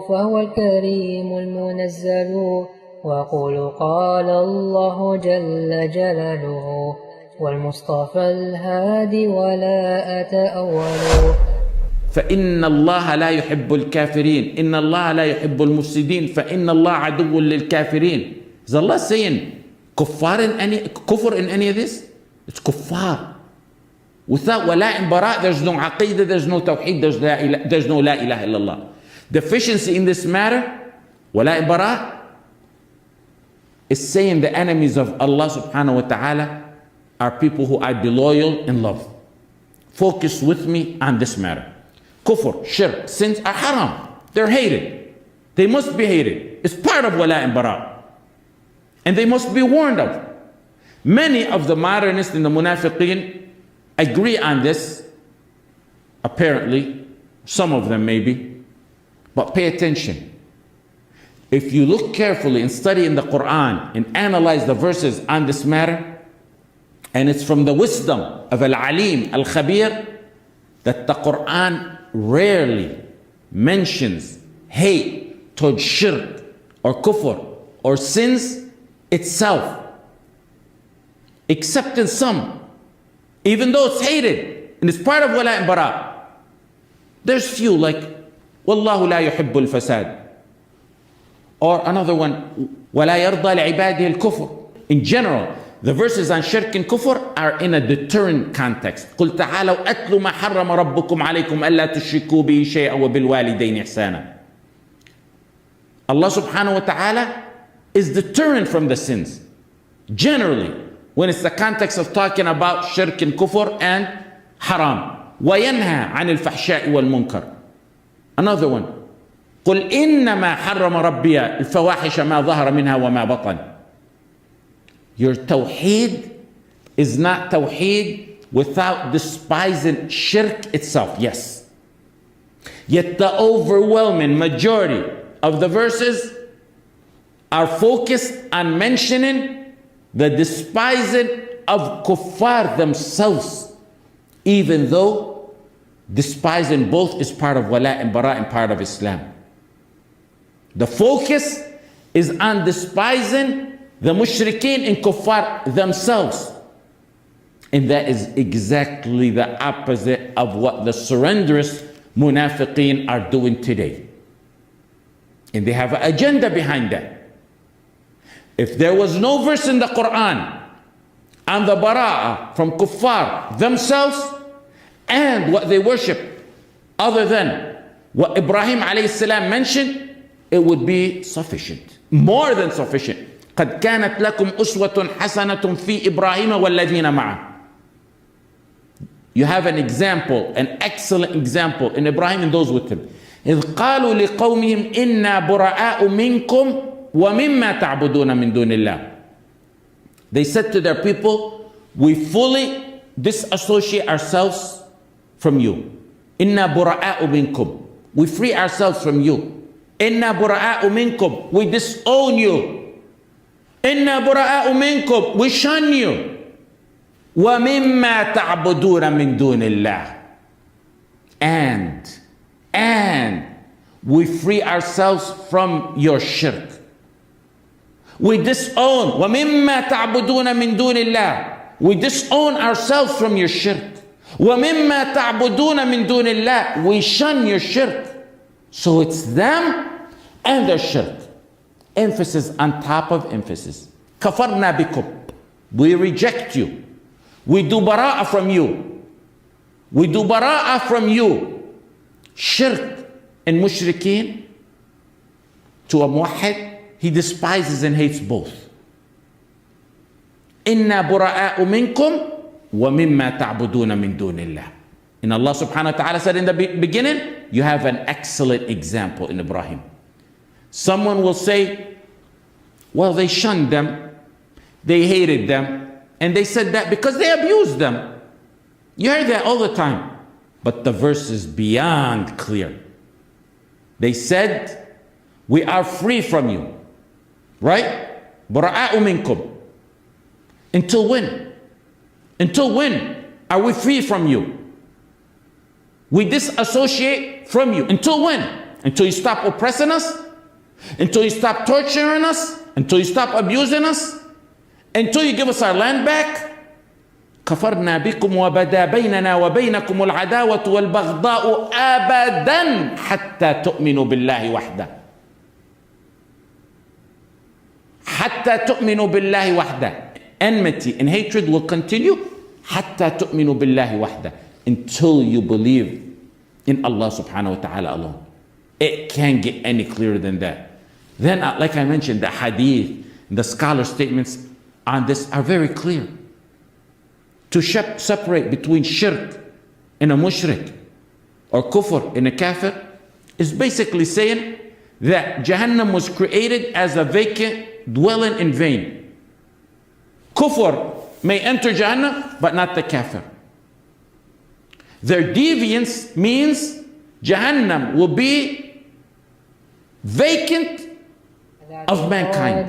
فهو الكريم المنزل وقل قال الله جل جلاله والمصطفى الهادي ولا أتأول. فإن الله لا يحب الكافرين إن الله لا يحب المفسدين فإن الله عدو للكافرين. Is Allah saying kufr in any of this? It's kuffar. Without walaa and baraa, there's no aqidah, there's no tawheed, there's no la ilaha illallah. Deficiency in this matter, walaa and baraa, is saying the enemies of Allah subhanahu wa ta'ala are people who I'd be loyal and love. Focus with me on this matter. Kufr, shirk, sins are haram. They're hated. They must be hated. It's part of walaa and baraa. And they must be warned of. Many of the modernists and the munafiqeen agree on this, apparently. Some of them maybe. But pay attention. If you look carefully and study in the Quran and analyze the verses on this matter, and it's from the wisdom of Al-Alim, Al-Khabir, that the Quran rarely mentions hate towards shirk or kufr or sins itself, except in some, even though it's hated and it's part of walaa and baraa. There's few like wallahu la yuhibbul fasad, or another one ولا يرضى لعباده الكفر. In general, the verses on shirk and kufr are in a deterrent context. قل تعالوا أتلوا ما حرم ربكم عليكم ألا تشركوا به شيئا وبالوالدين إحسانا. Allah subhanahu wa ta'ala is deterrent from the sins. Generally, when it's the context of talking about shirk and kufr and haram. وينهى عن الفحشاء والمنكر. Another one. قل إنما حرم ربي الفواحش ما ظهر منها وما بطن. Your tawheed is not tawheed without despising shirk itself. Yes. Yet the overwhelming majority of the verses are focused on mentioning the despising of kuffar themselves, even though despising both is part of walaa and baraa and part of Islam. The focus is on despising the mushrikeen and kuffar themselves. And that is exactly the opposite of what the surrenderist munafiqeen are doing today. And they have an agenda behind that. If there was no verse in the Quran on the baraa from kuffar themselves and what they worship other than what Ibrahim alayhi salam mentioned, it would be sufficient, more than sufficient. قد كانت لكم أسوة حسنة في إبراهيم والذين معه. You have an example, an excellent example in Ibrahim and those with him. إذ قالوا لقومهم إنا براء منكم ومما تعبدون من دون الله. They said to their people, we fully disassociate ourselves from you. إنا براء منكم. We free ourselves from you. إنا براء منكم. We disown you. إنا براء منكم. We shun you. ومما تعبدون من دون الله. And we free ourselves from your shirk. We disown. ومما تعبدون من دون الله. We disown ourselves from your shirk. ومما تعبدون من دون الله. We shun your shirk. So it's them and their shirk. Emphasis on top of emphasis. كفرنا بكم. We reject you. We do baraa from you. We do baraa from you. Shirk and mushrikeen, to a muwahhid, he despises and hates both. إنا براء منكم ومما تعبدون من دون الله. And Allah subhanahu wa ta'ala said in the beginning, you have an excellent example in Ibrahim. Someone will say, well, they shunned them, they hated them, and they said that because they abused them. You hear that all the time. But the verse is beyond clear. They said, we are free from you. Right? Bara'a'u minkum. Until when? Until when are we free from you? We disassociate from you. Until when? until you stop oppressing us, until you stop torturing us, until you stop abusing us, until you give us our land back. كفرنا بكم وبدا بيننا وبينكم العداوة والبغضاء أبدا حتى تؤمنوا بالله وحده. حتى تؤمنوا بالله وحده. Enmity and hatred will continue حتى تؤمنوا بالله وحده, until you believe in Allah subhanahu wa ta'ala alone. It can't get any clearer than that. Then, like I mentioned, the hadith, the scholar statements on this are very clear. To separate between shirk and a mushrik, or kufr and a kafir, is basically saying that Jahannam was created as a vacant dwelling in vain. Kufr may enter Jahannam, but not the kafir. Their deviance means Jahannam will be vacant of mankind.